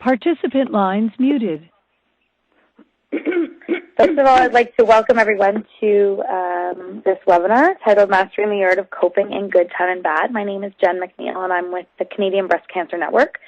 Participant lines muted. First of all, I'd like to welcome everyone to this webinar titled Mastering the Art of Coping in Good Time and Bad. My name is Jen McNeil, and I'm with the Canadian Breast Cancer Network.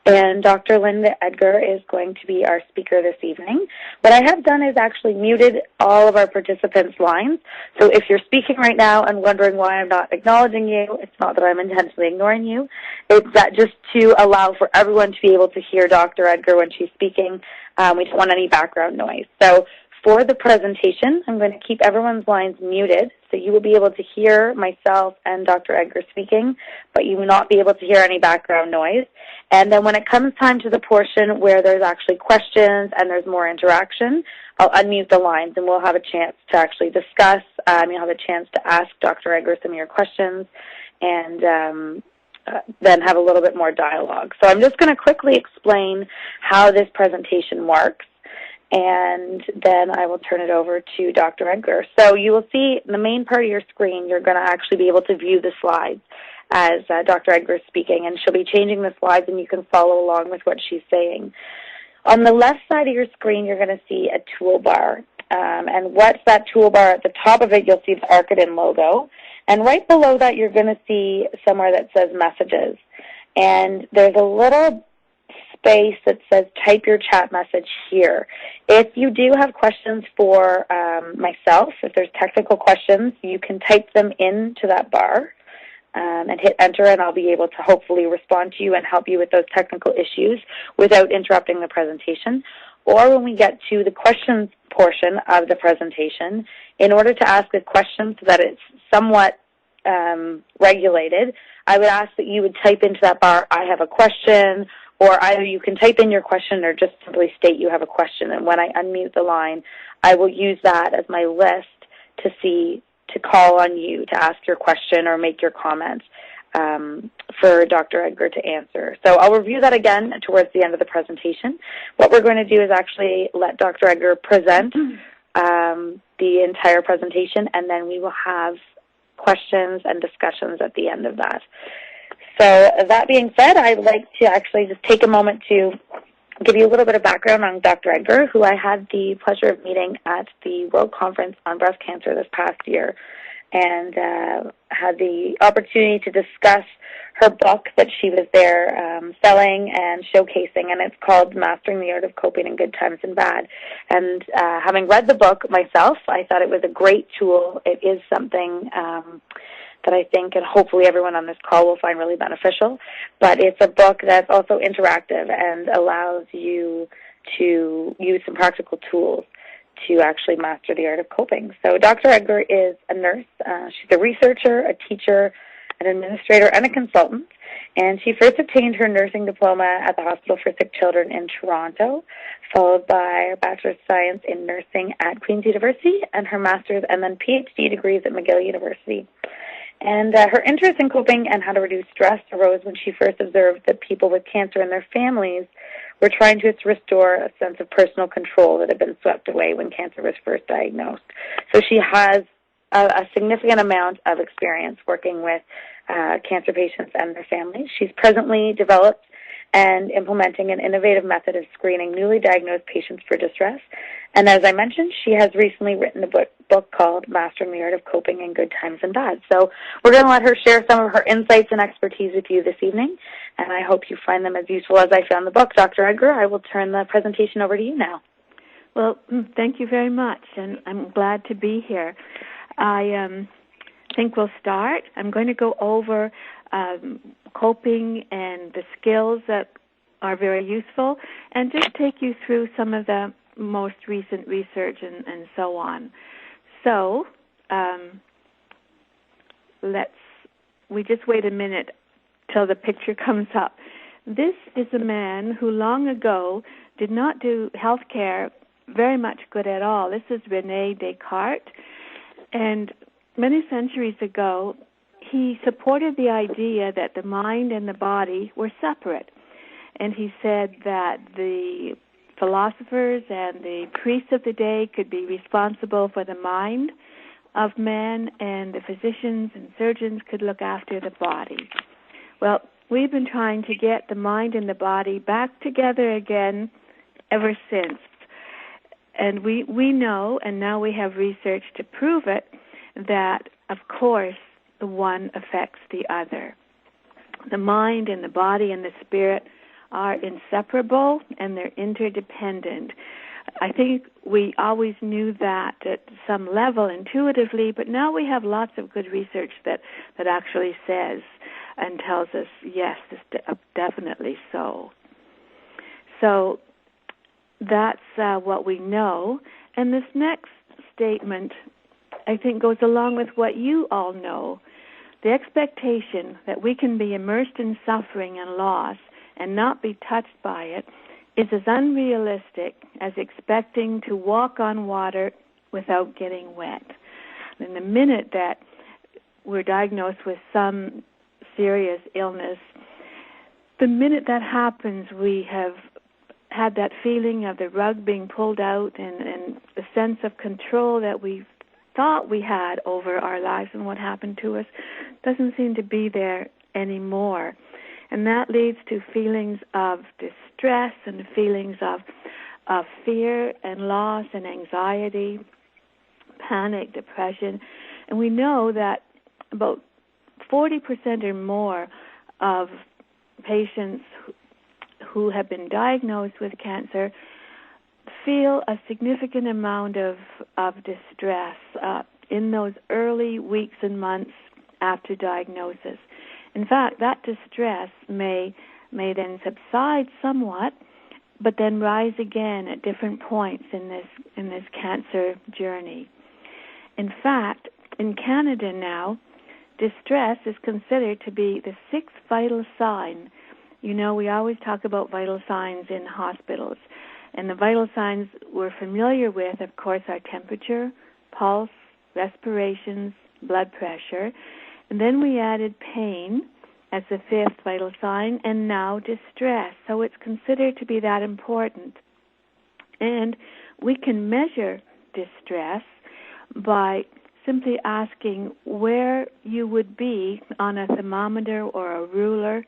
And Dr. Linda Edgar is going to be our speaker this evening. What I have done is actually muted all of our participants' lines. So if you're speaking right now and wondering why I'm not acknowledging you, it's not that I'm intentionally ignoring you. It's that just to allow for everyone to be able to hear Dr. Edgar when she's speaking. We don't want any background noise. So for the presentation, I'm going to keep everyone's lines muted, so you will be able to hear myself and Dr. Edgar speaking, but you will not be able to hear any background noise. And then when it comes time to the portion where there's actually questions and there's more interaction, I'll unmute the lines and we'll have a chance to actually discuss. You'll have a chance to ask Dr. Edgar some of your questions and then have a little bit more dialogue. So I'm just going to quickly explain how this presentation works, and then I will turn it over to Dr. Edgar. So you will see in the main part of your screen, you're going to actually be able to view the slides as Dr. Edgar is speaking, and she'll be changing the slides, and you can follow along with what she's saying. On the left side of your screen, you're going to see a toolbar, and what's that toolbar? At the top of it, you'll see the Arcadin logo, and right below that, you're going to see somewhere that says Messages, and there's a little space that says type your chat message here. If you do have questions for myself, if there's technical questions, you can type them into that bar and hit enter, and I'll be able to hopefully respond to you and help you with those technical issues without interrupting the presentation. Or when we get to the questions portion of the presentation, in order to ask a question so that it's somewhat regulated, I would ask that you would type into that bar, I have a question, or either you can type in your question or just simply state you have a question. And when I unmute the line, I will use that as my list to call on you to ask your question or make your comment for Dr. Edgar to answer. So I'll review that again towards the end of the presentation. What we're going to do is actually let Dr. Edgar present the entire presentation, and then we will have questions and discussions at the end of that. So that being said, I'd like to actually just take a moment to give you a little bit of background on Dr. Edgar, who I had the pleasure of meeting at the World Conference on Breast Cancer this past year, and had the opportunity to discuss her book that she was there selling and showcasing, and it's called Mastering the Art of Coping in Good Times and Bad. And having read the book myself, I thought it was a great tool. It is something that I think and hopefully everyone on this call will find really beneficial. But it's a book that's also interactive and allows you to use some practical tools to actually master the art of coping. So Dr. Edgar is a nurse. She's a researcher, a teacher, an administrator, and a consultant. And she first obtained her nursing diploma at the Hospital for Sick Children in Toronto, followed by her Bachelor of Science in Nursing at Queen's University, and her master's and then PhD degrees at McGill University. And her interest in coping and how to reduce stress arose when she first observed that people with cancer and their families were trying to restore a sense of personal control that had been swept away when cancer was first diagnosed. So she has a significant amount of experience working with cancer patients and their families. She's presently developed and implementing an innovative method of screening newly diagnosed patients for distress. And as I mentioned, she has recently written a book called Mastering the Art of Coping in Good Times and Bad. So we're going to let her share some of her insights and expertise with you this evening, and I hope you find them as useful as I found the book. Dr. Edgar, I will turn the presentation over to you now. Well, thank you very much, and I'm glad to be here. I think we'll start. I'm going to go over coping and the skills that are very useful, and just take you through some of the most recent research and so on. So we just wait a minute till the picture comes up. This is a man who long ago did not do healthcare very much good at all. This is René Descartes, and many centuries ago, he supported the idea that the mind and the body were separate. And he said that the philosophers and the priests of the day could be responsible for the mind of man, and the physicians and surgeons could look after the body. Well, we've been trying to get the mind and the body back together again ever since. And we know, and now we have research to prove it, that, of course, the one affects the other. The mind and the body and the spirit are inseparable, and they're interdependent. I think we always knew that at some level intuitively, but now we have lots of good research that actually says and tells us, yes, it's definitely so. So that's what we know. And this next statement, I think, goes along with what you all know. The expectation that we can be immersed in suffering and loss and not be touched by it is as unrealistic as expecting to walk on water without getting wet. And the minute that we're diagnosed with some serious illness, the minute that happens, we have had that feeling of the rug being pulled out and the sense of control that we thought we had over our lives and what happened to us doesn't seem to be there anymore. And that leads to feelings of distress and feelings of fear and loss and anxiety, panic, depression. And we know that about 40% or more of patients who have been diagnosed with cancer feel a significant amount of distress in those early weeks and months after diagnosis. In fact, that distress may then subside somewhat, but then rise again at different points in this cancer journey. In fact, in Canada now, distress is considered to be the sixth vital sign. You know, we always talk about vital signs in hospitals. And the vital signs we're familiar with, of course, are temperature, pulse, respirations, blood pressure. And then we added pain as the fifth vital sign, and now distress. So it's considered to be that important. And we can measure distress by simply asking where you would be on a thermometer or a ruler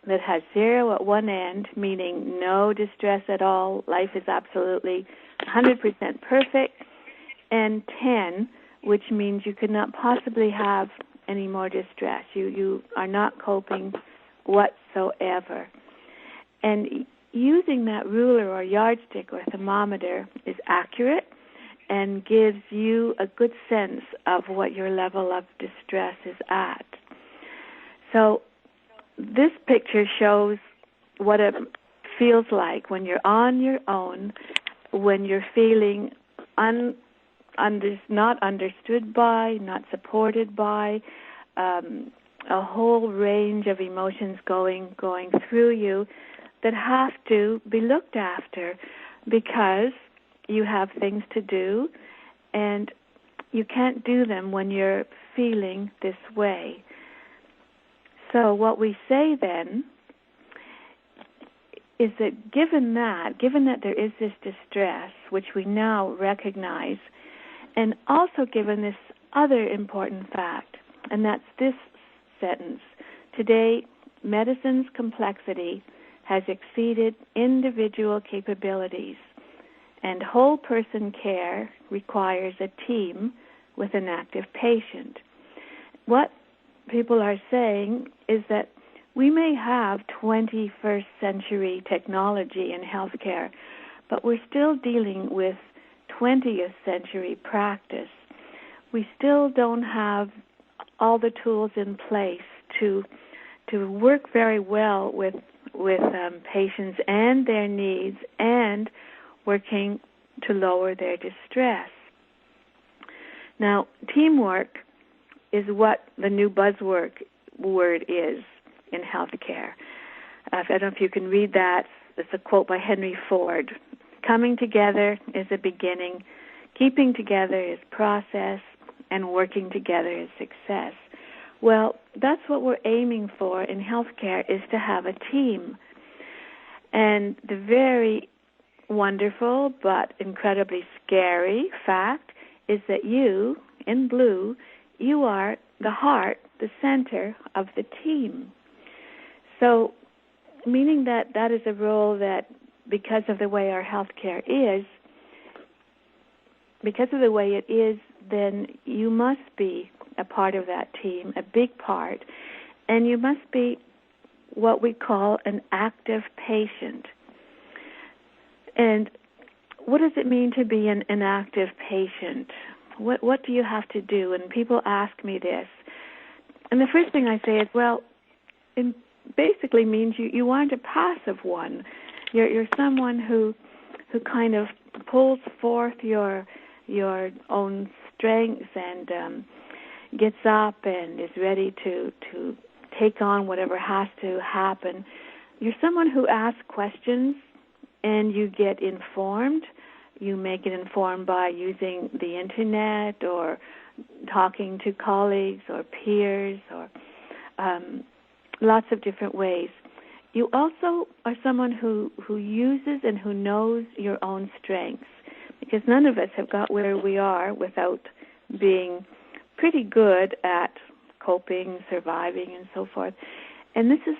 that has 0 at one end, meaning no distress at all, life is absolutely 100% perfect, and 10, which means you could not possibly have any more distress. You are not coping whatsoever. And using that ruler or yardstick or thermometer is accurate and gives you a good sense of what your level of distress is at. So this picture shows what it feels like when you're on your own, when you're feeling not understood by, not supported by, a whole range of emotions going through you that have to be looked after because you have things to do and you can't do them when you're feeling this way. So what we say then is that given that there is this distress, which we now recognize, and also given this other important fact, and that's this sentence: today, medicine's complexity has exceeded individual capabilities, and whole person care requires a team with an active patient. What people are saying is that we may have 21st century technology in healthcare, but we're still dealing with 20th century practice. We still don't have all the tools in place to work very well with patients and their needs and working to lower their distress. Now, teamwork is what the new buzzword is in healthcare. I don't know if you can read that. It's a quote by Henry Ford. Coming together is a beginning, keeping together is process, and working together is success. Well, that's what we're aiming for in healthcare, is to have a team. And the very wonderful but incredibly scary fact is that you, in blue, you are the heart, the center of the team. So, meaning that that is a role that, because of the way our healthcare is, because of the way it is, then you must be a part of that team, a big part, and you must be what we call an active patient. And what does it mean to be an active patient? What do you have to do? And people ask me this. And the first thing I say is, well, it basically means you aren't a passive one. You're someone who kind of pulls forth your own strengths and gets up and is ready to take on whatever has to happen. You're someone who asks questions and you get informed. You may get informed by using the internet or talking to colleagues or peers or lots of different ways. You also are someone who uses and who knows your own strengths, because none of us have got where we are without being pretty good at coping, surviving, and so forth. And this is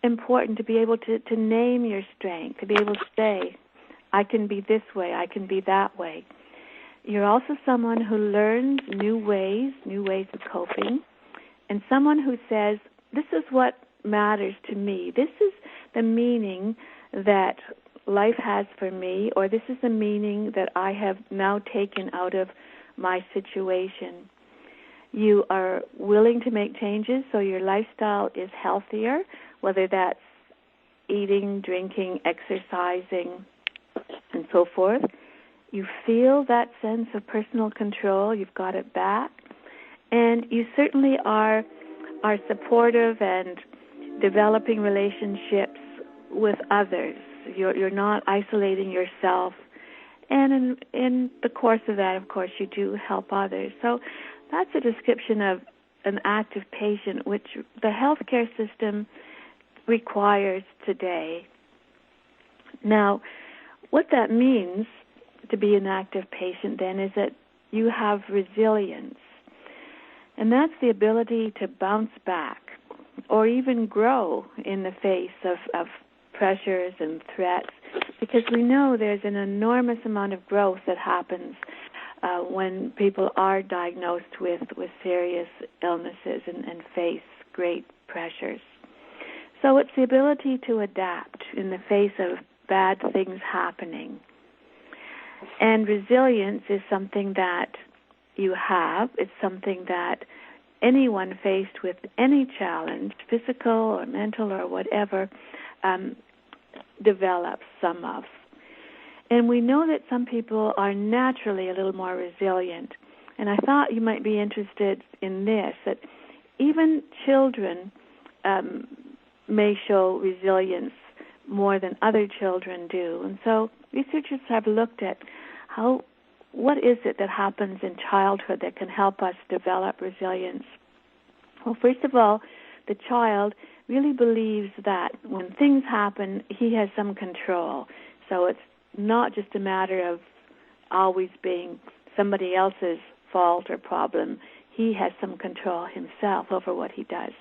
important, to be able to name your strength, to be able to say, I can be this way, I can be that way. You're also someone who learns new ways of coping, and someone who says, this is what matters to me. This is the meaning that life has for me, or this is the meaning that I have now taken out of my situation. You are willing to make changes so your lifestyle is healthier, whether that's eating, drinking, exercising, and so forth. You feel that sense of personal control. You've got it back. And you certainly are supportive and developing relationships with others. You're not isolating yourself. And in the course of that, of course, you do help others. So that's a description of an active patient, which the healthcare system requires today. Now, what that means to be an active patient then is that you have resilience. And that's the ability to bounce back or even grow in the face of pressures and threats, because we know there's an enormous amount of growth that happens when people are diagnosed with serious illnesses and face great pressures. So it's the ability to adapt in the face of bad things happening. And resilience is something that you have. It's something that anyone faced with any challenge, physical or mental or whatever, develops some of. And we know that some people are naturally a little more resilient. And I thought you might be interested in this, that even children may show resilience more than other children do. And so researchers have looked at what is it that happens in childhood that can help us develop resilience. Well, first of all, the child really believes that when things happen, he has some control. So it's not just a matter of always being somebody else's fault or problem. He has some control himself over what he does.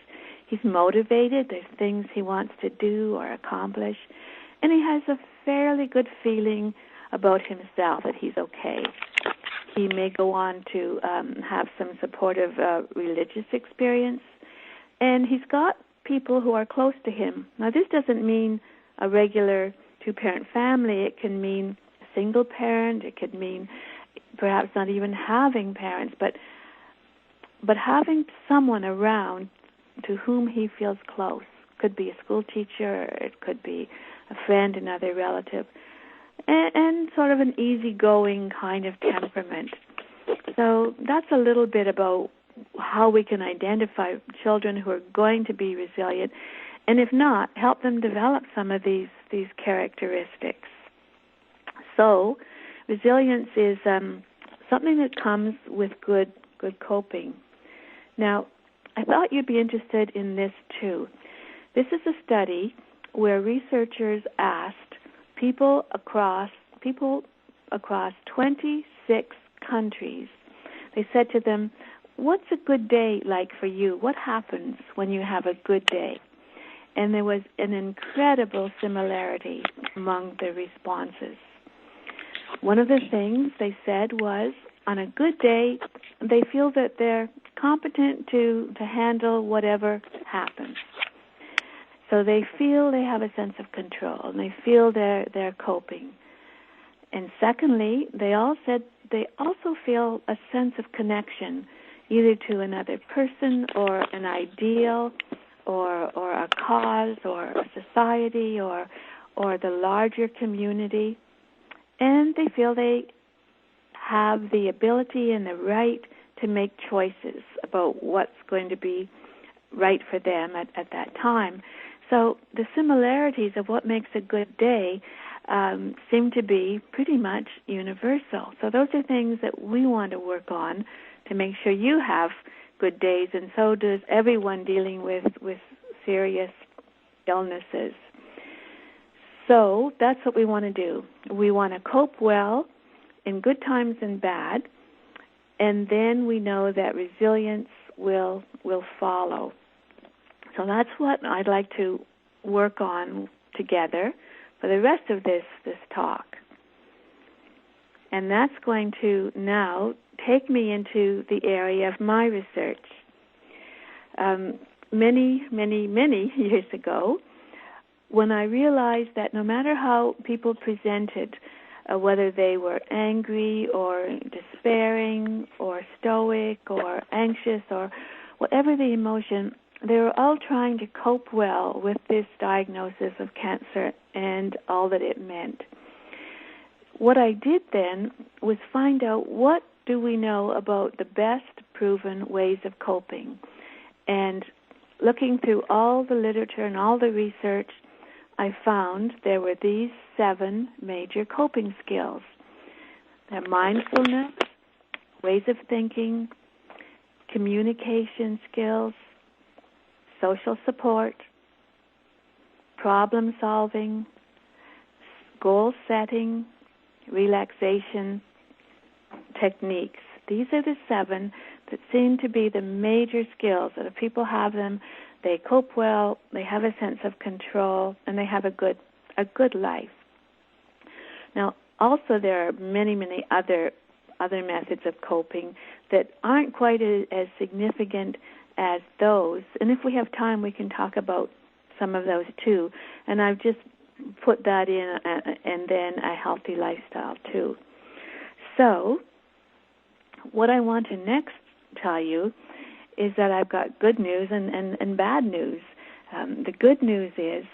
He's motivated. There's things he wants to do or accomplish. And he has a fairly good feeling about himself, that he's okay. He may go on to have some supportive religious experience. And he's got people who are close to him. Now, this doesn't mean a regular two-parent family. It can mean a single parent. It could mean perhaps not even having parents, but having someone around to whom he feels close. Could be a school teacher, it could be a friend, another relative, and sort of an easygoing kind of temperament. So that's a little bit about how we can identify children who are going to be resilient, and if not, help them develop some of these characteristics. So resilience is something that comes with good coping. Now, I thought you'd be interested in this too. This is a study where researchers asked people across 26 countries. They said to them, what's a good day like for you? What happens when you have a good day? And there was an incredible similarity among the responses. One of the things they said was, on a good day, they feel that they're competent to handle whatever happens. So they feel they have a sense of control, and they feel they're coping. And secondly, they all said they also feel a sense of connection, either to another person or an ideal or a cause or a society or the larger community. And they feel they have the ability and the right to make choices about what's going to be right for them at that time. So the similarities of what makes a good day seem to be pretty much universal. So those are things that we want to work on to make sure you have good days, and so does everyone dealing with serious illnesses. So that's what we want to do. We want to cope well in good times and bad, and then we know that resilience will follow. So that's what I'd like to work on together for the rest of this talk. And that's going to now take me into the area of my research. Many, many, many years ago, when I realized that no matter how people presented, whether they were angry or despairing or stoic or anxious or whatever the emotion, they were all trying to cope well with this diagnosis of cancer and all that it meant. What I did then was find out, what do we know about the best proven ways of coping? And looking through all the literature and all the research, I found there were these 7 major coping skills. They're mindfulness, ways of thinking, communication skills, social support, problem solving, goal setting, relaxation techniques. These are the 7 that seem to be the major skills that if people have them, they cope well, they have a sense of control, and they have a good life. Now, also there are many, many other methods of coping that aren't quite as significant as those. And if we have time, we can talk about some of those too. And I've just put that in, and then a healthy lifestyle too. So what I want to next tell you is that I've got good news and bad news. The good news is,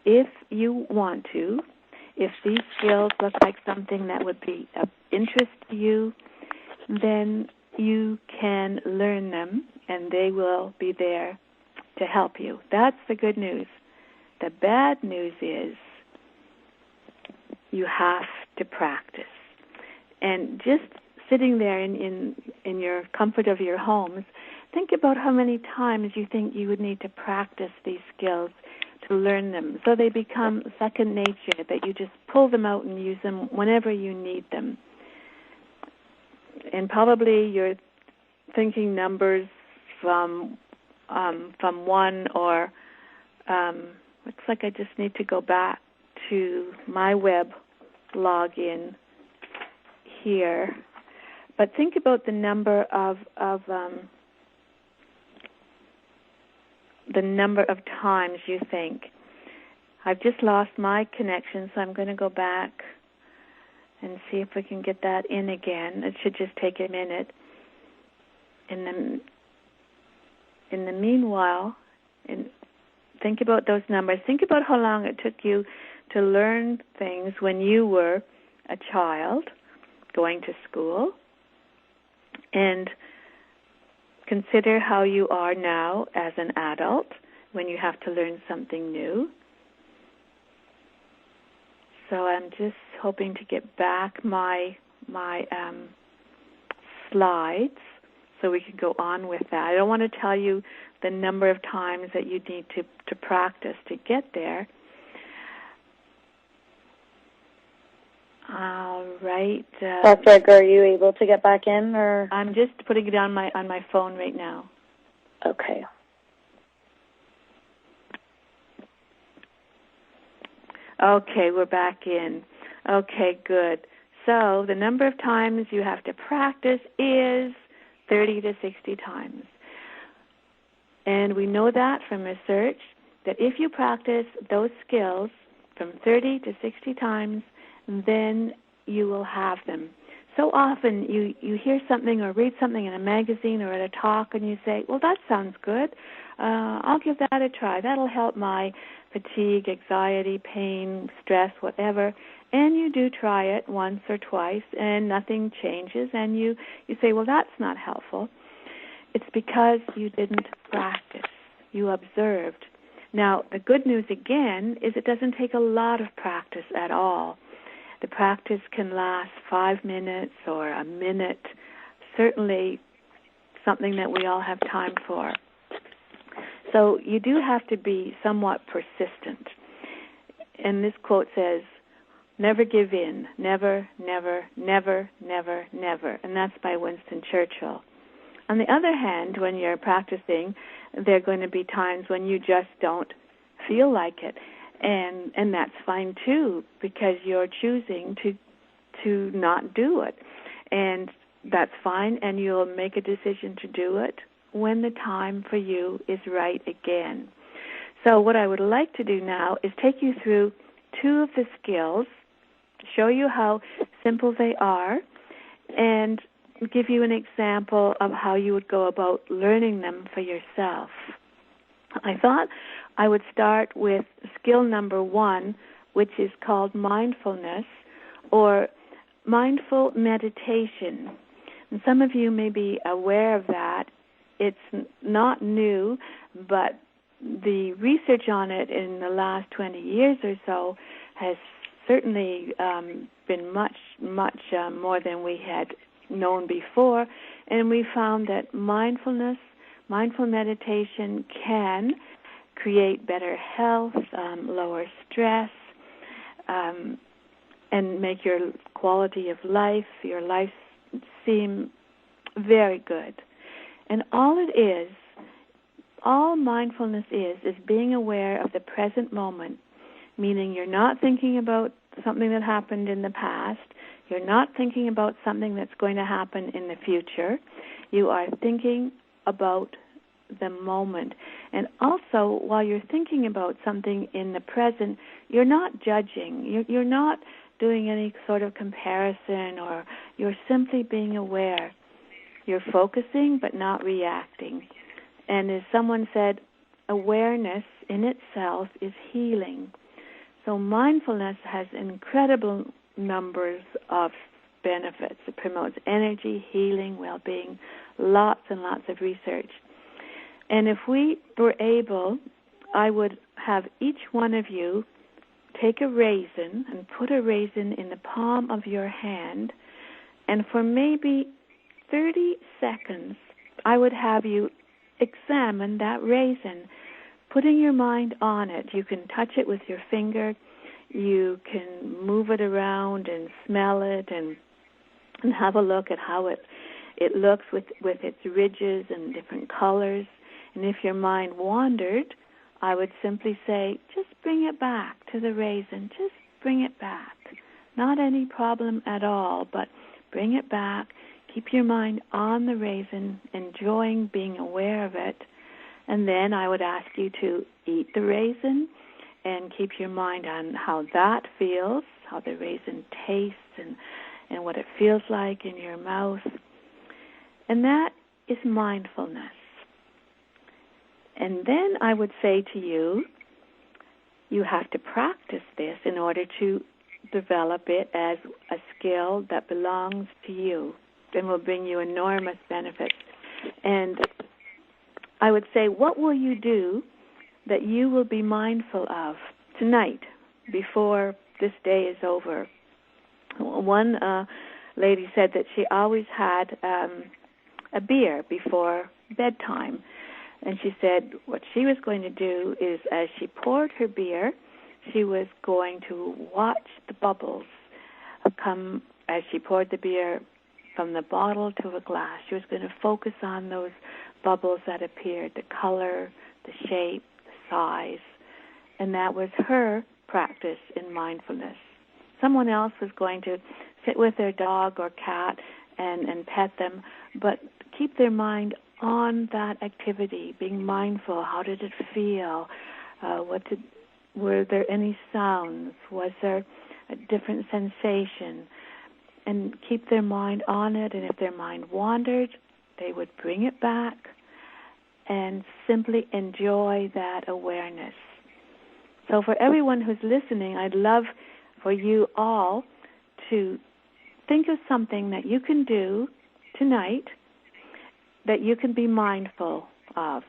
if you want to, if these skills look like something that would be of interest to you, then you can learn them, and they will be there to help you. That's the good news. The bad news is you have to practice. And just sitting there in your comfort of your homes, think about how many times you think you would need to practice these skills to learn them, so they become second nature, that you just pull them out and use them whenever you need them. And probably you're thinking numbers from 1, or looks like I just need to go back to my web login here. But think about the number of times you think. I've just lost my connection, so I'm going to go back and see if we can get that in again. It should just take a minute. In the meanwhile, think about those numbers. Think about how long it took you to learn things when you were a child going to school, and consider how you are now as an adult when you have to learn something new. So I'm just hoping to get back my slides so we can go on with that. I don't want to tell you the number of times that you need to practice to get there. All right. Dr. Edgar, are you able to get back in, or? I'm just putting it on my phone right now. Okay. Okay, we're back in. Okay, good. So the number of times you have to practice is 30 to 60 times. And we know that from research, that if you practice those skills from 30 to 60 times, then you will have them. So often you hear something or read something in a magazine or at a talk and you say, well, that sounds good. I'll give that a try. That'll help my fatigue, anxiety, pain, stress, whatever. And you do try it once or twice and nothing changes and you say, well, that's not helpful. It's because you didn't practice. You observed. Now, the good news again is it doesn't take a lot of practice at all. The practice can last 5 minutes or a minute, certainly something that we all have time for. So you do have to be somewhat persistent. And this quote says, never give in, never, never, never, never, never. And that's by Winston Churchill. On the other hand, when you're practicing, there are going to be times when you just don't feel like it. And that's fine too, because you're choosing to not do it. And that's fine, and you'll make a decision to do it when the time for you is right again. So what I would like to do now is take you through 2 of the skills, show you how simple they are, and give you an example of how you would go about learning them for yourself. I thought I would start with skill number 1, which is called mindfulness or mindful meditation. And some of you may be aware of that. It's not new, but the research on it in the last 20 years or so has certainly been much more than we had known before, and we found that mindful meditation can create better health, lower stress, and make your quality of life, your life seem very good. And all mindfulness is being aware of the present moment, meaning you're not thinking about something that happened in the past. You're not thinking about something that's going to happen in the future. You are thinking about the moment. And also, while you're thinking about something in the present, you're not judging. You're not doing any sort of comparison, or you're simply being aware. You're focusing but not reacting. And as someone said, awareness in itself is healing. So mindfulness has incredible numbers of benefits. It promotes energy, healing, well-being, lots and lots of research. And if we were able, I would have each one of you take a raisin and put a raisin in the palm of your hand, and for maybe 30 seconds, I would have you examine that raisin, putting your mind on it. You can touch it with your finger. You can move it around and smell it and have a look at how it looks with its ridges and different colors. And if your mind wandered, I would simply say, just bring it back to the raisin. Just bring it back. Not any problem at all, but bring it back. Keep your mind on the raisin, enjoying being aware of it. And then I would ask you to eat the raisin and keep your mind on how that feels, how the raisin tastes and what it feels like in your mouth. And that is mindfulness. And then I would say to you, you have to practice this in order to develop it as a skill that belongs to you and will bring you enormous benefits. And I would say, what will you do that you will be mindful of tonight before this day is over? One lady said that she always had a beer before bedtime. And she said what she was going to do is, as she poured her beer, she was going to watch the bubbles come as she poured the beer from the bottle to a glass. She was going to focus on those bubbles that appeared, the color, the shape, the size. And that was her practice in mindfulness. Someone else was going to sit with their dog or cat and pet them, but keep their mind on that activity, being mindful. How did it feel? Were there any sounds? Was there a different sensation? And keep their mind on it, and if their mind wandered, they would bring it back and simply enjoy that awareness. So for everyone who's listening, I'd love for you all to think of something that you can do tonight that you can be mindful of.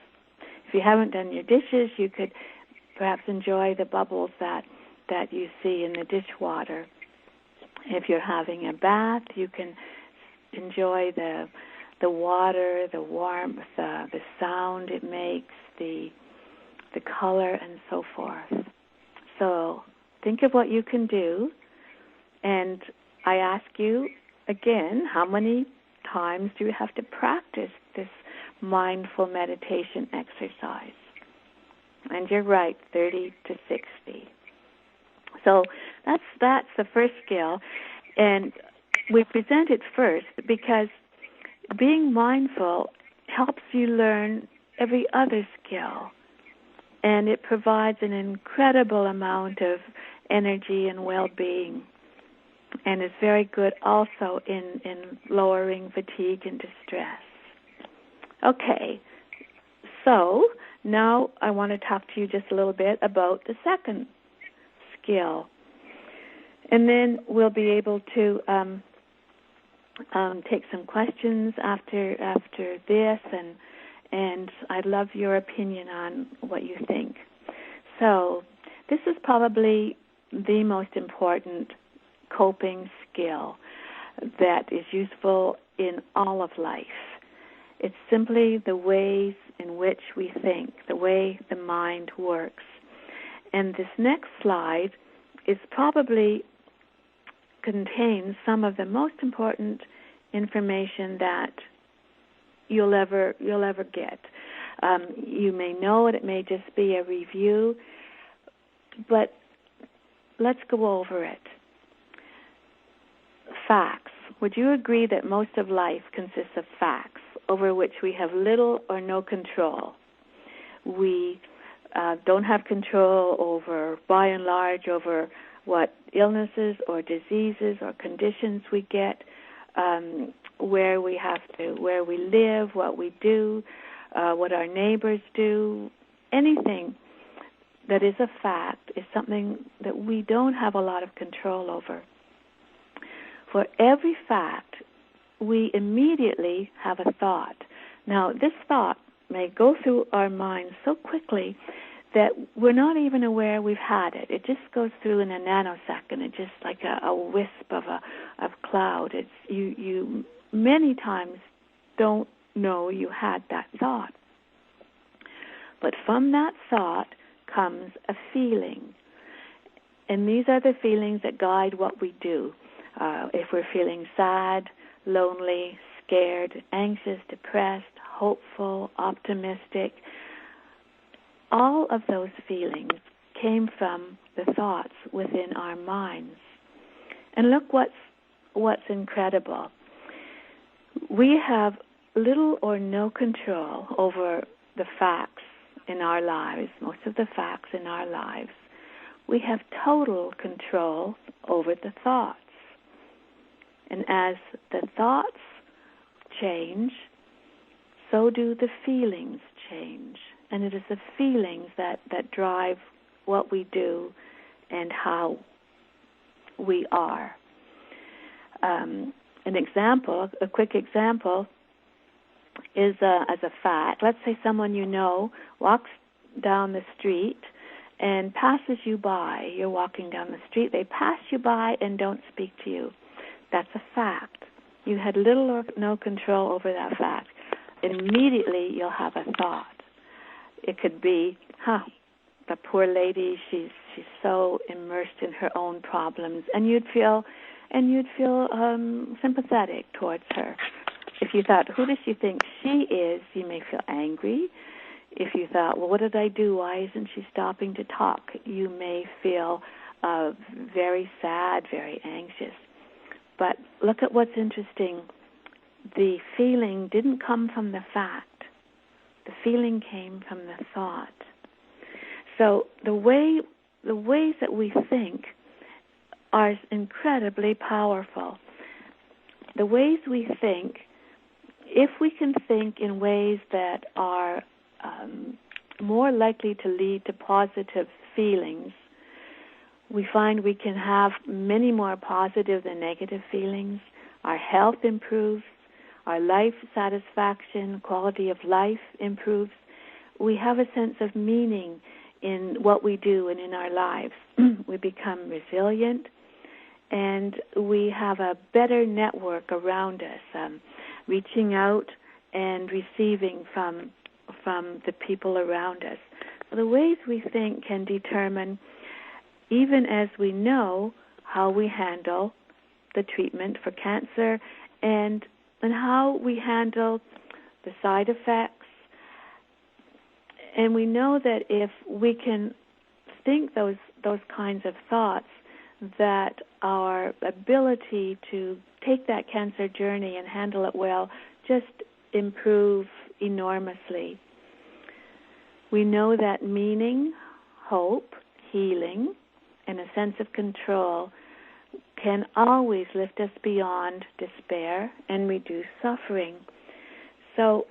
If you haven't done your dishes, you could perhaps enjoy the bubbles that you see in the dishwater. If you're having a bath, you can enjoy the water, the warmth, the sound it makes, the color, and so forth. So think of what you can do, and I ask you again, how many times do you have to practice this mindful meditation exercise? And you're right, 30 to 60. So that's the first skill, and we present it first because being mindful helps you learn every other skill, and it provides an incredible amount of energy and well-being, and is very good also in lowering fatigue and distress. Okay, so now I want to talk to you just a little bit about the second skill, and then we'll be able to take some questions after this, and I'd love your opinion on what you think. So this is probably the most important coping skill that is useful in all of life. It's simply the ways in which we think, the way the mind works. And this next slide is probably contains some of the most important information that you'll ever get. You may know it may just be a review, but let's go over it. Facts. Would you agree that most of life consists of facts over which we have little or no control? We don't have control over, by and large, over what illnesses or diseases or conditions we get, where we live, what we do, what our neighbors do. Anything that is a fact is something that we don't have a lot of control over. For every fact, we immediately have a thought. Now, this thought may go through our minds so quickly that we're not even aware we've had it. It just goes through in a nanosecond. It's just like a wisp of cloud. It's you many times don't know you had that thought. But from that thought comes a feeling. And these are the feelings that guide what we do. If we're feeling sad, lonely, scared, anxious, depressed, hopeful, optimistic, all of those feelings came from the thoughts within our minds. And look what's incredible. We have little or no control over the facts in our lives, most of the facts in our lives. We have total control over the thoughts. And as the thoughts change, so do the feelings change. And it is the feelings that drive what we do and how we are. A quick example is as a fact. Let's say someone you know walks down the street and passes you by. You're walking down the street. They pass you by and don't speak to you. That's a fact. You had little or no control over that fact. Immediately you'll have a thought. It could be, the poor lady, she's so immersed in her own problems, and you'd feel sympathetic towards her. If you thought, who does she think she is? You may feel angry. if you thought, well, what did I do? Why isn't she stopping to talk? You may feel very sad, very anxious. But look at what's interesting. The feeling didn't come from the fact. The feeling came from the thought. So the ways that we think are incredibly powerful. The ways we think, if we can think in ways that are more likely to lead to positive feelings, we find we can have many more positive than negative feelings. Our health improves. Our life satisfaction, quality of life improves. We have a sense of meaning in what we do and in our lives. We become resilient, and we have a better network around us, reaching out and receiving from the people around us. So the ways we think can determine, even as we know, how we handle the treatment for cancer and how we handle the side effects. And we know that if we can think those kinds of thoughts, that our ability to take that cancer journey and handle it well just improve enormously. We know that meaning, hope, healing, and a sense of control can always lift us beyond despair and reduce suffering. So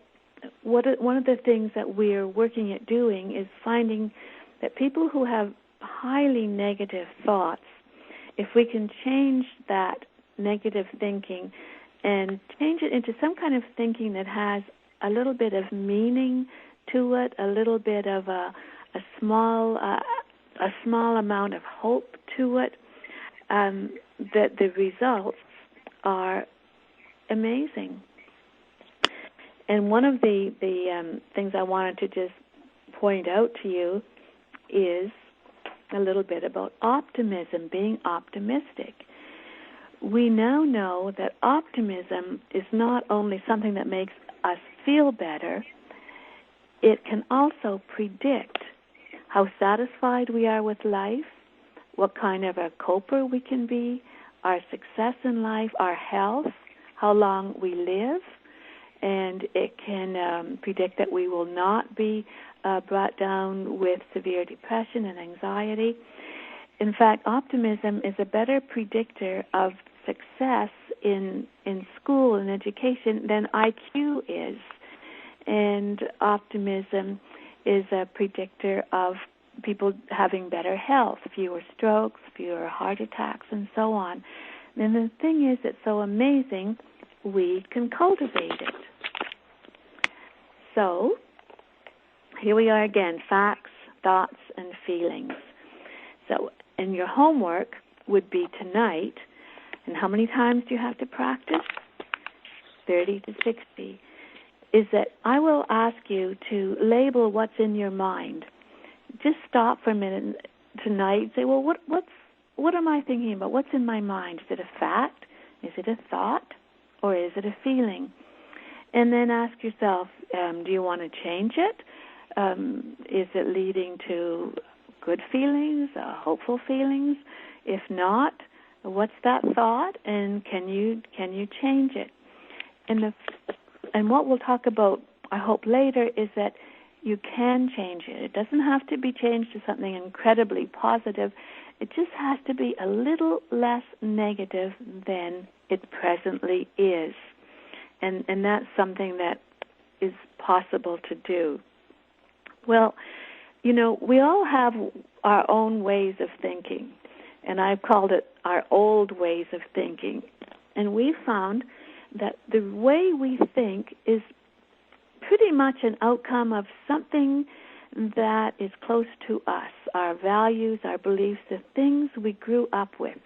one of the things that we're working at doing is finding that people who have highly negative thoughts, if we can change that negative thinking and change it into some kind of thinking that has a little bit of meaning to it, a little bit of a small amount of hope to it, that the results are amazing. And one of the things I wanted to just point out to you is a little bit about optimism, being optimistic. We now know that optimism is not only something that makes us feel better, it can also predict how satisfied we are with life, what kind of a coper we can be, our success in life, our health, how long we live, and it can predict that we will not be brought down with severe depression and anxiety. In fact, optimism is a better predictor of success in school and education than IQ is. And optimism is a predictor of people having better health, fewer strokes, fewer heart attacks, and so on. And the thing is, it's so amazing, we can cultivate it. So, here we are again, facts, thoughts, and feelings. So, and your homework would be tonight, and how many times do you have to practice? 30 to 60. Is that I will ask you to label what's in your mind. Just stop for a minute tonight and say, well, what am I thinking about? What's in my mind? Is it a fact? Is it a thought? Or is it a feeling? And then ask yourself, do you want to change it? Is it leading to good feelings, hopeful feelings? If not, what's that thought? And can you change it? And what we'll talk about, I hope, later is that you can change it. It doesn't have to be changed to something incredibly positive. It just has to be a little less negative than it presently is. And that's something that is possible to do. Well, you know, we all have our own ways of thinking, and I've called it our old ways of thinking. And we found that the way we think is pretty much an outcome of something that is close to us, our values, our beliefs, the things we grew up with,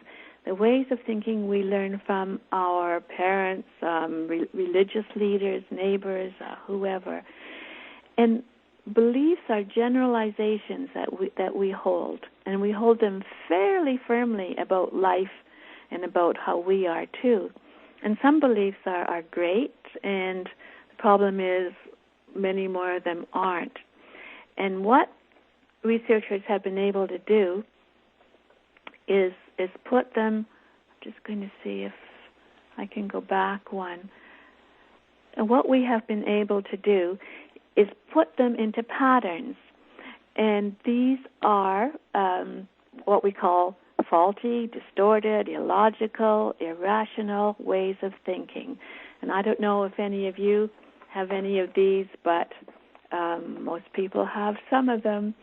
the ways of thinking we learn from our parents, religious leaders, neighbors, whoever. And beliefs are generalizations that we hold, and we hold them fairly firmly about life and about how we are too. And some beliefs are great, and the problem is many more of them aren't. And what researchers have been able to do is put them, I'm just going to see if I can go back one. And what we have been able to do is put them into patterns. And these are what we call faulty, distorted, illogical, irrational ways of thinking. And I don't know if any of you have any of these, but most people have some of them.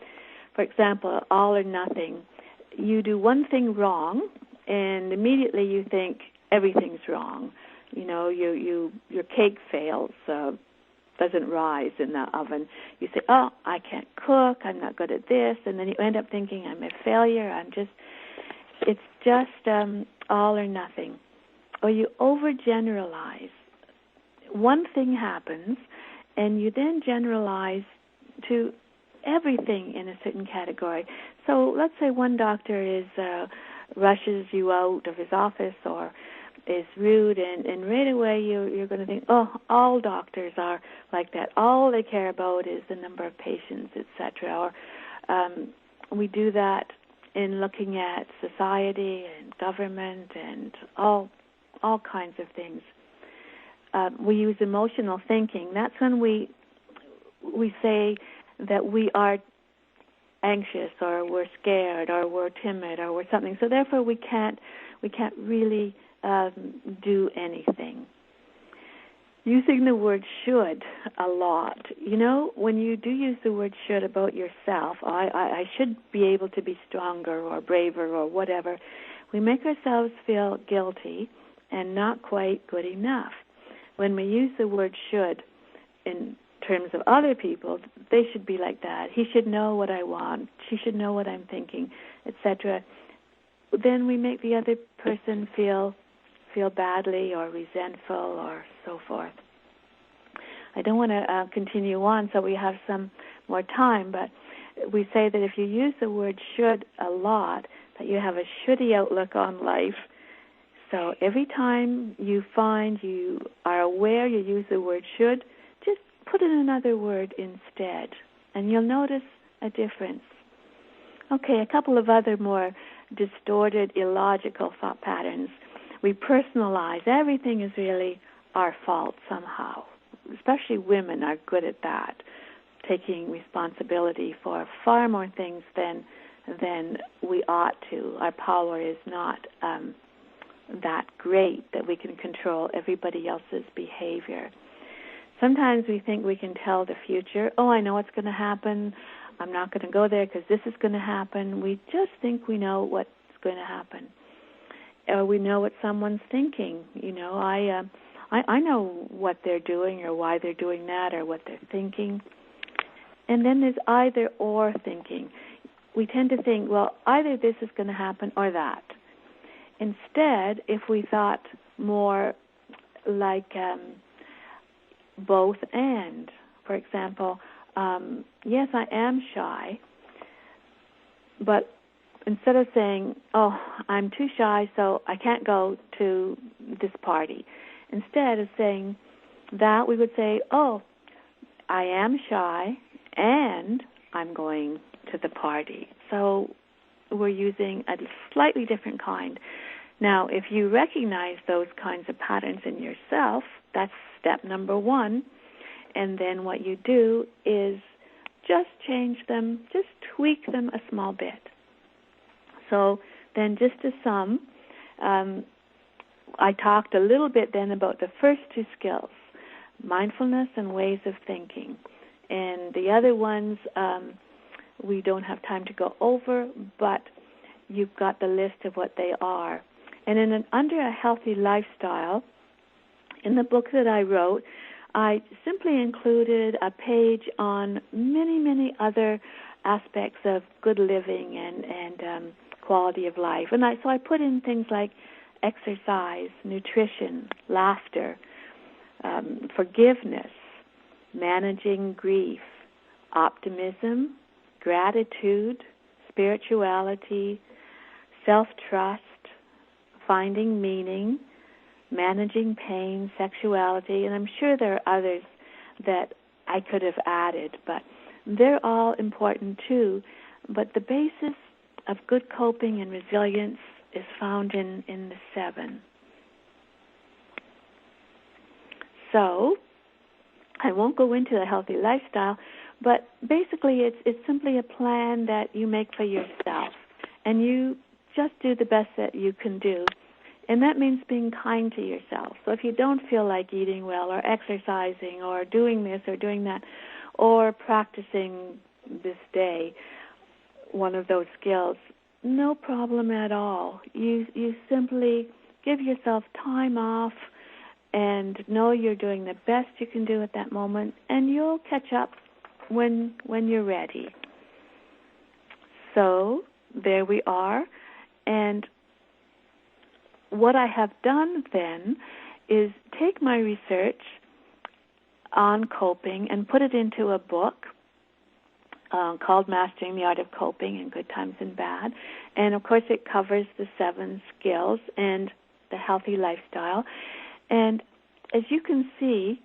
For example, all or nothing. You do one thing wrong, and immediately you think everything's wrong. You know, your cake fails, doesn't rise in the oven. You say, oh, I can't cook, I'm not good at this, and then you end up thinking I'm a failure, it's just all or nothing. Or you overgeneralize. One thing happens, and you then generalize to everything in a certain category. So let's say one doctor rushes you out of his office or is rude, and right away you're going to think, oh, all doctors are like that. All they care about is the number of patients, etc. Or we do that in looking at society and government and all kinds of things. We use emotional thinking. That's when we say that we are anxious or we're scared or we're timid or we're something. So therefore we can't really do anything. Using the word should a lot. You know, when you do use the word should about yourself, I should be able to be stronger or braver or whatever, we make ourselves feel guilty and not quite good enough. When we use the word should in terms of other people, they should be like that. He should know what I want. She should know what I'm thinking, etc. Then we make the other person feel badly or resentful or so forth. I don't want to continue on so we have some more time, but we say that if you use the word should a lot, that you have a shouldy outlook on life. So every time you find you are aware you use the word should, just put in another word instead, and you'll notice a difference. Okay, a couple of other more distorted, illogical thought patterns. We personalize. Everything is really our fault somehow. Especially women are good at that, taking responsibility for far more things than we ought to. Our power is not that great that we can control everybody else's behavior. Sometimes we think we can tell the future. Oh, I know what's going to happen. I'm not going to go there because this is going to happen. We just think we know what's going to happen. Or we know what someone's thinking. You know, I know what they're doing or why they're doing that or what they're thinking. And then there's either or thinking. We tend to think, well, either this is going to happen or that. Instead, if we thought more like both and, for example, yes, I am shy, but instead of saying, oh, I'm too shy, so I can't go to this party, instead of saying that, we would say, oh, I am shy and I'm going to the party. So we're using a slightly different kind. Now, if you recognize those kinds of patterns in yourself, that's step number one. And then what you do is just change them, just tweak them a small bit. So then just to sum, I talked a little bit then about the first two skills, mindfulness and ways of thinking. And the other ones we don't have time to go over, but you've got the list of what they are. And under a healthy lifestyle, in the book that I wrote, I simply included a page on many, many other aspects of good living and quality of life. And so I put in things like exercise, nutrition, laughter, forgiveness, managing grief, optimism, gratitude, spirituality, self-trust, finding meaning, managing pain, sexuality, and I'm sure there are others that I could have added, but they're all important too. But the basis of good coping and resilience is found in the 7. So, I won't go into the healthy lifestyle, but basically it's simply a plan that you make for yourself, and you just do the best that you can do. And that means being kind to yourself. So if you don't feel like eating well or exercising or doing this or doing that or practicing this day, one of those skills, no problem at all. You simply give yourself time off and know you're doing the best you can do at that moment, and you'll catch up when you're ready. So there we are. And what I have done then is take my research on coping and put it into a book called Mastering the Art of Coping in Good Times and Bad. And, of course, it covers the 7 skills and the healthy lifestyle. And as you can see,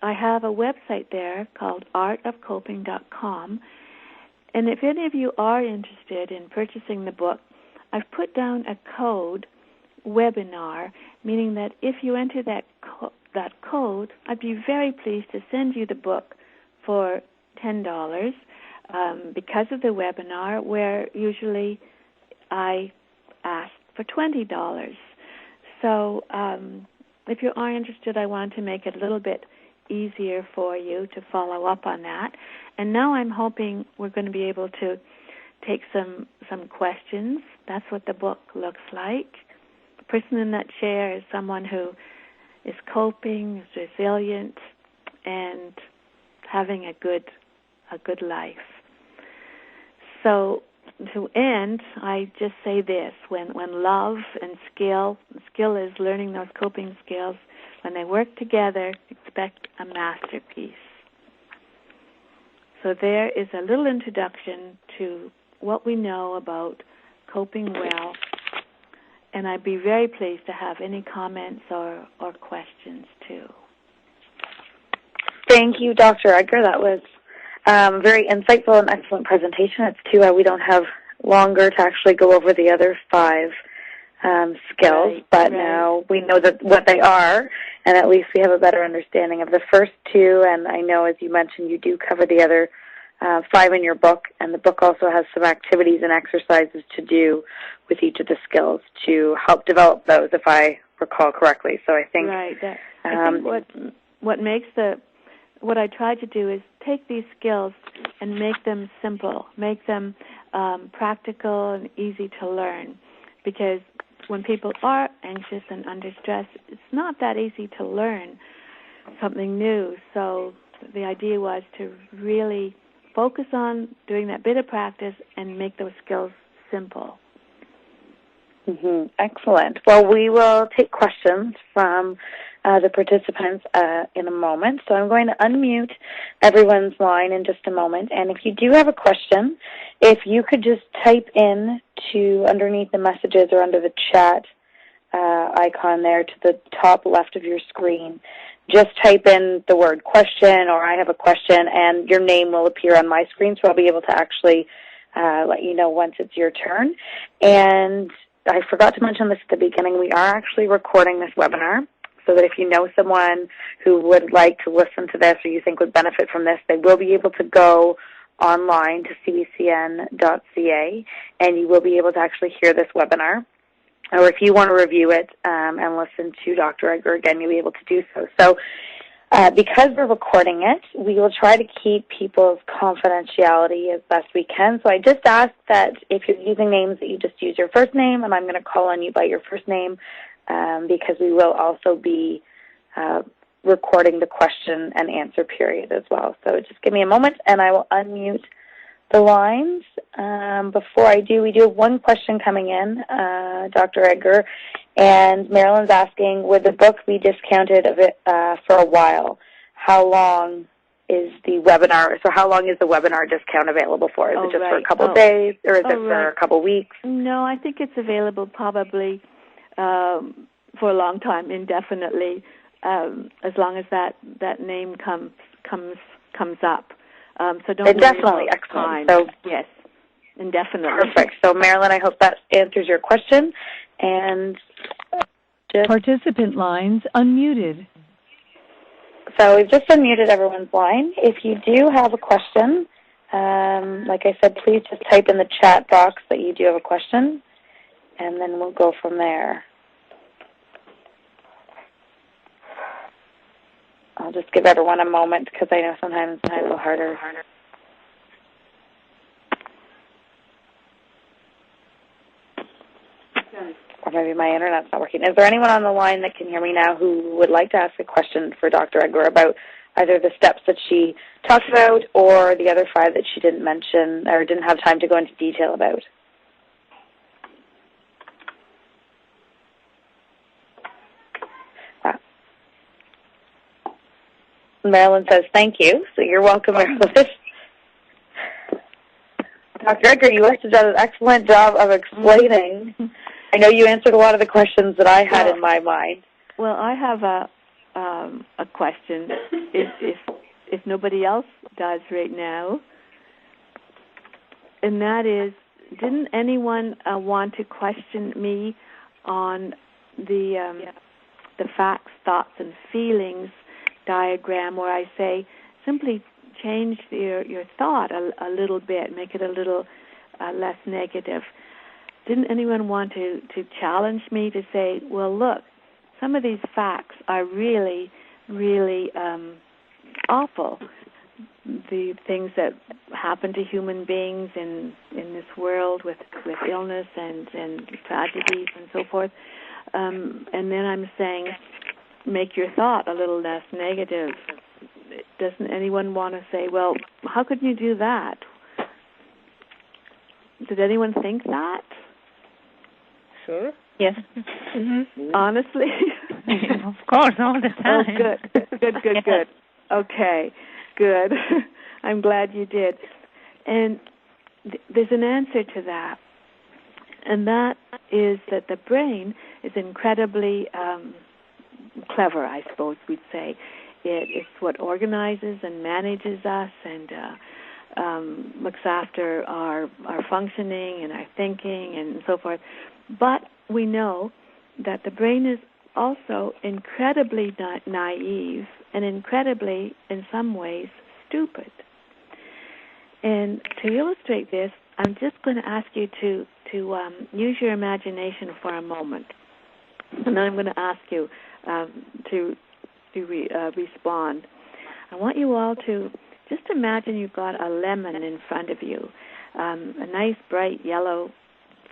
I have a website there called artofcoping.com. And if any of you are interested in purchasing the book, I've put down a code, webinar, meaning that if you enter that code, I'd be very pleased to send you the book for $10 because of the webinar, where usually I ask for $20. So if you are interested, I want to make it a little bit easier for you to follow up on that. And now I'm hoping we're going to be able to take some questions. That's what the book looks like. The person in that chair is someone who is coping, is resilient, and having a good life. So to end, I just say this: when love and skill is learning those coping skills, when they work together, expect a masterpiece. So there is a little introduction to what we know about coping well, and I'd be very pleased to have any comments or questions too. Thank you, Dr. Edgar. That was very insightful and excellent presentation. It's too bad we don't have longer to actually go over the other 5 skills, but now we know that what they are, and at least we have a better understanding of the first 2, and I know, as you mentioned, you do cover the other 5 in your book, and the book also has some activities and exercises to do with each of the skills to help develop those, if I recall correctly. So I think... Right. I think what I try to do is take these skills and make them simple, make them practical and easy to learn, because when people are anxious and under stress, it's not that easy to learn something new. So the idea was to really focus on doing that bit of practice and make those skills simple. Mm-hmm. Excellent. Well, we will take questions from the participants in a moment. So I'm going to unmute everyone's line in just a moment. And if you do have a question, if you could just type in to underneath the messages or under the chat icon there to the top left of your screen, just type in the word question or I have a question, and your name will appear on my screen, so I'll be able to actually let you know once it's your turn. And I forgot to mention this at the beginning. We are actually recording this webinar, so that if you know someone who would like to listen to this or you think would benefit from this, they will be able to go online to cbcn.ca, and you will be able to actually hear this webinar. Or if you want to review it and listen to Dr. Edgar again, you'll be able to do so. So because we're recording it, we will try to keep people's confidentiality as best we can. So I just ask that if you're using names, that you just use your first name, and I'm going to call on you by your first name because we will also be recording the question and answer period as well. So just give me a moment, and I will unmute the lines. Before I do, we do have one question coming in, Dr. Edgar, and Marilyn's asking, would the book be discounted for a while? How long is the webinar? So how long is the webinar discount available for? Is it just for a couple of days, or is it for a couple of weeks? No, I think it's available probably for a long time, indefinitely, as long as that name comes up. So don't definitely, excellent. So yes, indefinitely. Perfect. So Marilyn, I hope that answers your question. And participant lines unmuted. So we've just unmuted everyone's line. If you do have a question, like I said, please just type in the chat box that you do have a question, and then we'll go from there. I'll just give everyone a moment because I know sometimes it's a little harder. Or maybe my internet's not working. Is there anyone on the line that can hear me now who would like to ask a question for Dr. Edgar about either the steps that she talked about or the other 5 that she didn't mention or didn't have time to go into detail about? Marilyn says thank you, so you're welcome, Marilyn. Dr. Edgar, you must have done an excellent job of explaining. I know you answered a lot of the questions that I had in my mind. Well, I have a question. If nobody else does right now, and that is, didn't anyone want to question me on the facts, thoughts, and feelings diagram, where I say simply change your thought a little bit, make it a little less negative? Didn't anyone want to challenge me to say, well, look, some of these facts are really, really awful. The things that happen to human beings in this world with illness and tragedies and so forth. And then I'm saying, make your thought a little less negative. Doesn't anyone want to say, well, how could you do that? Did anyone think that? Sure. Yes. Mm-hmm. Honestly? Of course, all the time. Oh, good. Okay, good. I'm glad you did. And there's an answer to that, and that is that the brain is incredibly clever, I suppose we'd say. It's what organizes and manages us and looks after our functioning and our thinking and so forth. But we know that the brain is also incredibly naive and incredibly, in some ways, stupid. And to illustrate this, I'm just going to ask you to use your imagination for a moment. And then I'm going to ask you to respond. I want you all to just imagine you've got a lemon in front of you, a nice bright yellow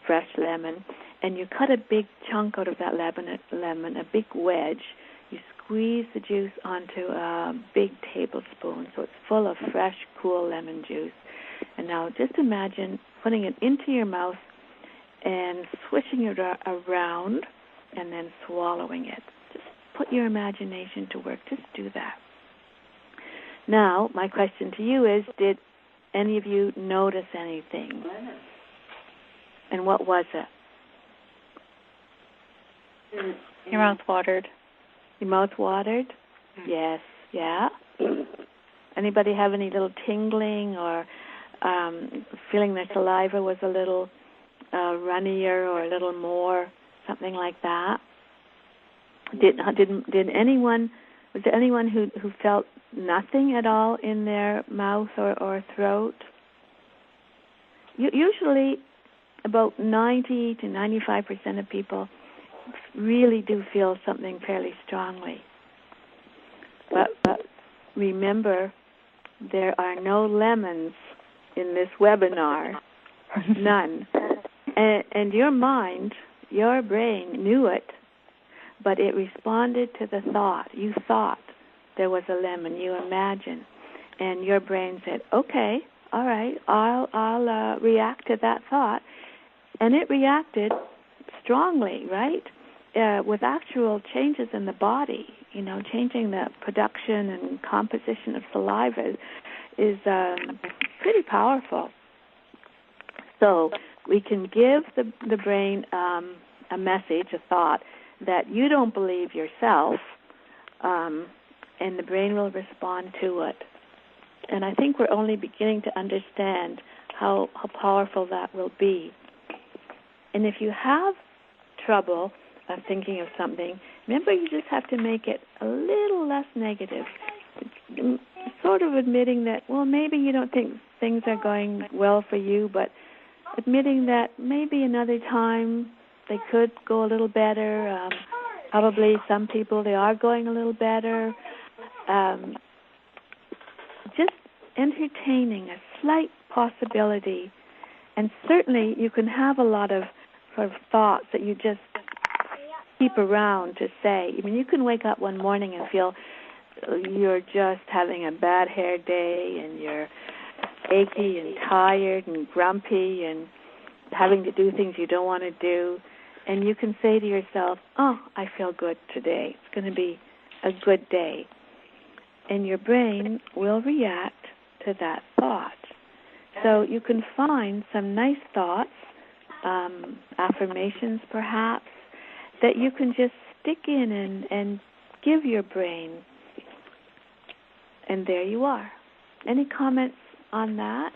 fresh lemon, and you cut a big chunk out of that lemon, a big wedge. You squeeze the juice onto a big tablespoon, so it's full of fresh, cool lemon juice. And now just imagine putting it into your mouth and swishing it around and then swallowing it. Just put your imagination to work. Just do that. Now, my question to you is, did any of you notice anything? And what was it? Your mouth watered. Your mouth watered? Yes. Yeah? Anybody have any little tingling or feeling their saliva was a little runnier or a little more, something like that? Did anyone, was there anyone who felt nothing at all in their mouth or throat? Usually about 90 to 95% of people really do feel something fairly strongly. But remember, there are no lemons in this webinar, none. And your mind, your brain knew it, but it responded to the thought. You thought there was a lemon, you imagined, and your brain said, okay, all right, I'll react to that thought. And it reacted strongly, right? With actual changes in the body, changing the production and composition of saliva is pretty powerful. So we can give the brain a message, a thought, that you don't believe yourself, and the brain will respond to it. And I think we're only beginning to understand how powerful that will be. And if you have trouble thinking of something, remember you just have to make it a little less negative. Sort of admitting that, well, maybe you don't think things are going well for you, but admitting that maybe another time they could go a little better. Probably some people, they are going a little better. Just entertaining a slight possibility. And certainly you can have a lot of sort of thoughts that you just keep around to say. I mean, you can wake up one morning and feel you're just having a bad hair day and you're achy and tired and grumpy and having to do things you don't want to do. And you can say to yourself, oh, I feel good today. It's going to be a good day. And your brain will react to that thought. So you can find some nice thoughts, affirmations perhaps, that you can just stick in and give your brain. And there you are. Any comments on that?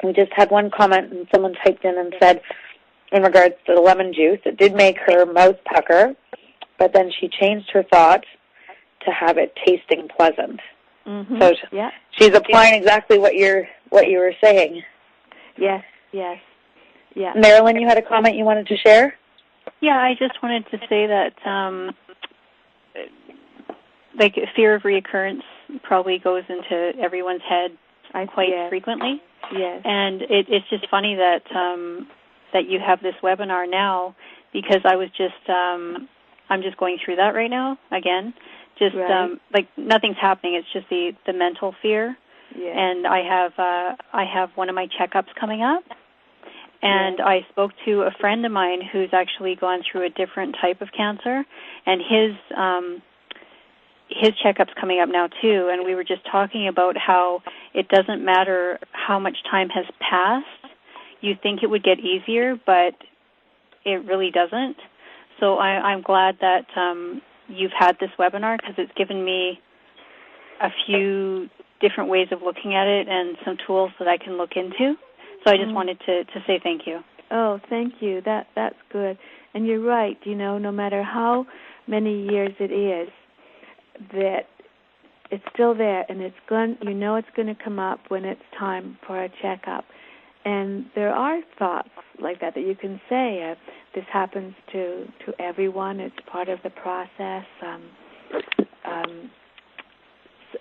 We just had one comment, and someone typed in and said, in regards to the lemon juice, it did make her mouth pucker, but then she changed her thought to have it tasting pleasant. Mm-hmm. So yeah. She's applying exactly what you were saying. Yes. Yeah. Marilyn, you had a comment you wanted to share? Yeah, I just wanted to say that like fear of reoccurrence probably goes into everyone's head quite frequently. Yes. And it's just funny that that you have this webinar now, because I was just I'm just going through that right now again. Just like nothing's happening. It's just the mental fear. Yes. And I have one of my checkups coming up. And I spoke to a friend of mine who's actually gone through a different type of cancer, and his checkup's coming up now too. And we were just talking about how it doesn't matter how much time has passed. You think it would get easier, but it really doesn't. So I'm glad that you've had this webinar, because it's given me a few different ways of looking at it and some tools that I can look into. So I just wanted to say thank you. Oh, thank you. That's good. And you're right, no matter how many years it is, that it's still there, and it's going to come up when it's time for a checkup. And there are thoughts like that you can say. This happens to everyone. It's part of the process.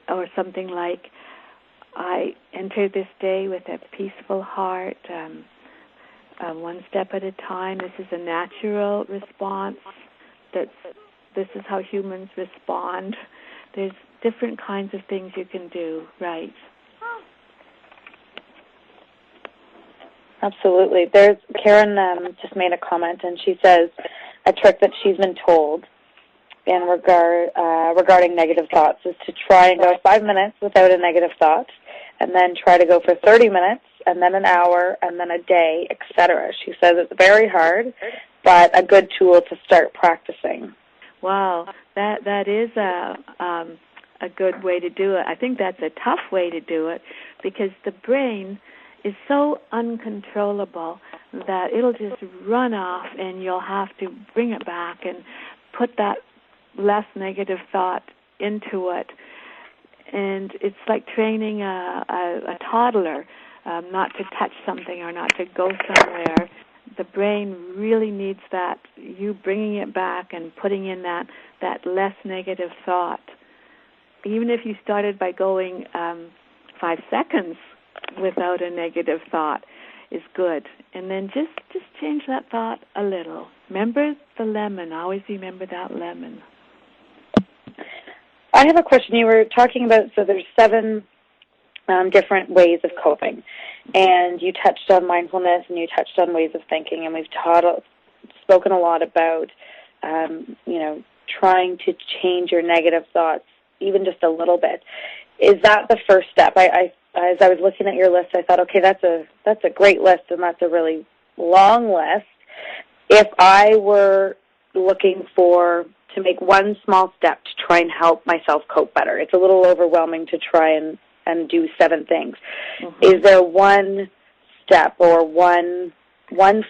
Or something like, I entered this day with a peaceful heart, one step at a time. This is a natural response. This is how humans respond. There's different kinds of things you can do, right? Absolutely. Karen just made a comment, and she says a trick that she's been told in regarding negative thoughts is to try and go 5 minutes without a negative thought, and then try to go for 30 minutes, and then an hour, and then a day, etc. She says it's very hard, but a good tool to start practicing. Wow, that is a good way to do it. I think that's a tough way to do it, because the brain is so uncontrollable that it'll just run off, and you'll have to bring it back and put that less negative thought into it. And it's like training a toddler not to touch something or not to go somewhere. The brain really needs that, you bringing it back and putting in that less negative thought. Even if you started by going 5 seconds without a negative thought is good. And then just change that thought a little. Remember the lemon. Always remember that lemon. I have a question. You were talking about, so there's 7 different ways of coping. And you touched on mindfulness, and you touched on ways of thinking, and we've spoken a lot about, trying to change your negative thoughts, even just a little bit. Is that the first step? As I was looking at your list, I thought, okay, that's a great list, and that's a really long list. If I were looking for to make one small step to try and help myself cope better. It's a little overwhelming to try and do 7 things. Mm-hmm. Is there one step or one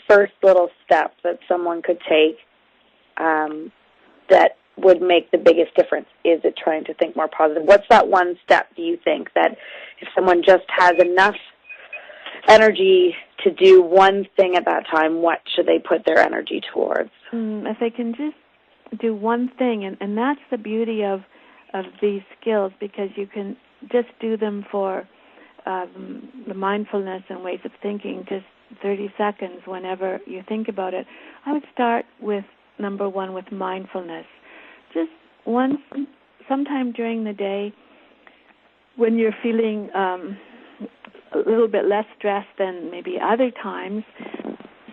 first little step that someone could take that would make the biggest difference? Is it trying to think more positive? What's that one step, do you think, that if someone just has enough energy to do one thing at that time, what should they put their energy towards? If they can just do one thing, and that's the beauty of these skills, because you can just do them for the mindfulness and ways of thinking, just 30 seconds whenever you think about it. I would start with number 1 with mindfulness. Just once, sometime during the day, when you're feeling a little bit less stressed than maybe other times,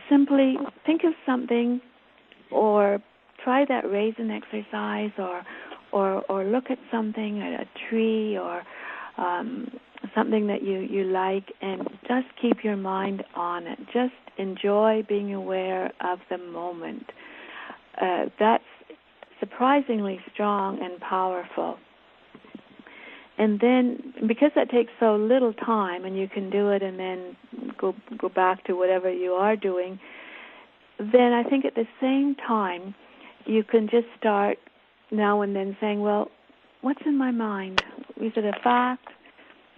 simply think of something, or try that raisin exercise, or look at something, a tree, or something that you like, and just keep your mind on it. Just enjoy being aware of the moment. That's surprisingly strong and powerful. And then, because that takes so little time, and you can do it and then go back to whatever you are doing, then I think at the same time you can just start now and then saying, well, what's in my mind? Is it a fact?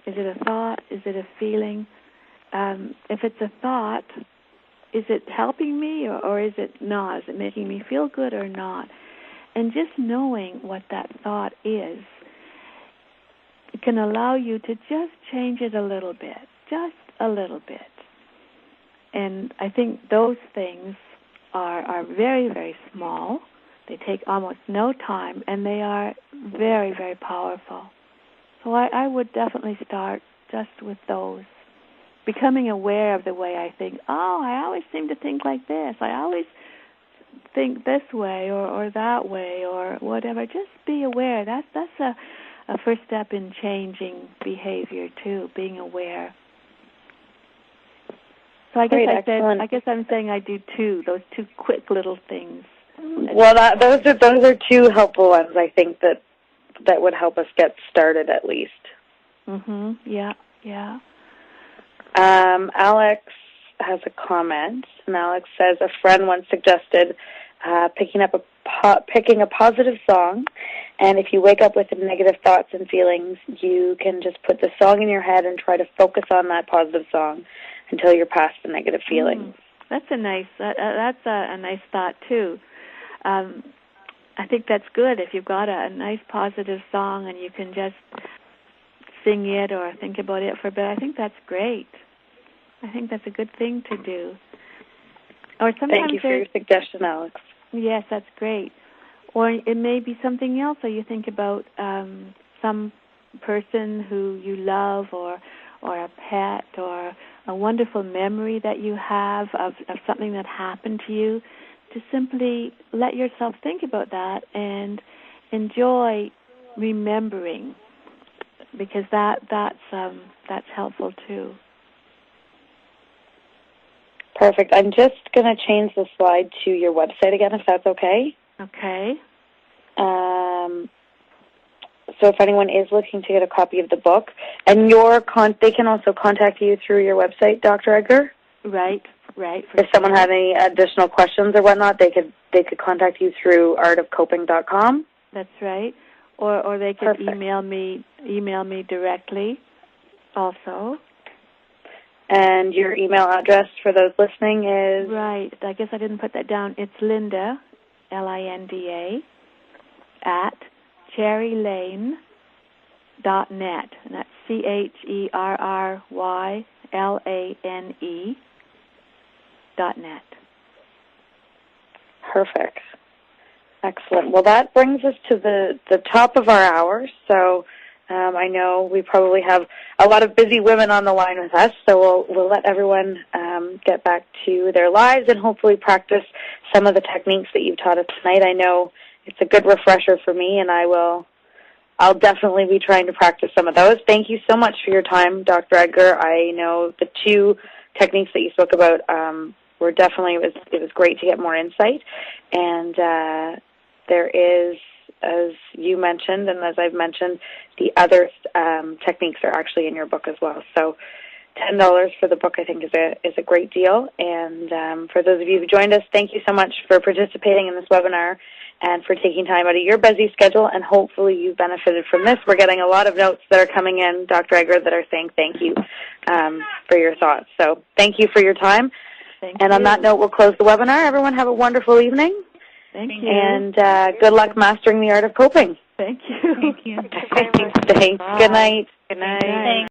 Is it a thought? Is it a feeling? If it's a thought, is it helping me or is it not? Is it making me feel good or not? And just knowing what that thought is, it can allow you to just change it a little bit, just a little bit. And I think those things are very, very small. They take almost no time, and they are very, very powerful. So I would definitely start just with those. Becoming aware of the way I think. Oh, I always seem to think like this. I always think this way or that way or whatever. Just be aware. That's a first step in changing behavior too, being aware. So I guess I'm saying I do those 2 quick little things. Well, those are 2 helpful ones, I think, that would help us get started at least. Mhm. Yeah. Yeah. Alex has a comment, and Alex says a friend once suggested picking a positive song, and if you wake up with negative thoughts and feelings, you can just put the song in your head and try to focus on that positive song until you're past the negative feelings. That's a nice thought too. I think that's good if you've got a nice positive song and you can just sing it or think about it for a bit. I think that's great. I think that's a good thing to do. Or sometimes Thank you for your suggestion, Alex. Yes, that's great. Or it may be something else, or you think about some person who you love, or a pet, or a wonderful memory that you have of something that happened to you. To simply let yourself think about that and enjoy remembering, because that's helpful too. Perfect. I'm just going to change the slide to your website again, if that's okay. Okay. So if anyone is looking to get a copy of the book, and they can also contact you through your website, Dr. Edgar? Right. If someone had any additional questions or whatnot, they could contact you through artofcoping.com. That's right. Or they could Perfect. email me directly also. And your email address for those listening is? Right. I guess I didn't put that down. It's Linda, Linda, at cherrylane.net. And that's CHERRYLANE.net. Perfect. Excellent. Well, that brings us to the top of our hour. So I know we probably have a lot of busy women on the line with us, so we'll let everyone get back to their lives and hopefully practice some of the techniques that you've taught us tonight. I know it's a good refresher for me, and I'll definitely be trying to practice some of those. Thank you so much for your time, Dr. Edgar. I know the 2 techniques that you spoke about were definitely, it was great to get more insight, and there is, as you mentioned and as I've mentioned, the other techniques are actually in your book as well. So $10 for the book, I think, is a great deal. And for those of you who joined us, thank you so much for participating in this webinar and for taking time out of your busy schedule, and hopefully you benefited from this. We're getting a lot of notes that are coming in, Dr. Egger, that are saying thank you for your thoughts. So thank you for your time. Thank and you. On that note, we'll close the webinar. Everyone have a wonderful evening. Thank you. And good luck mastering the art of coping. Thank you. Thank you. Thanks. Good night. Good night.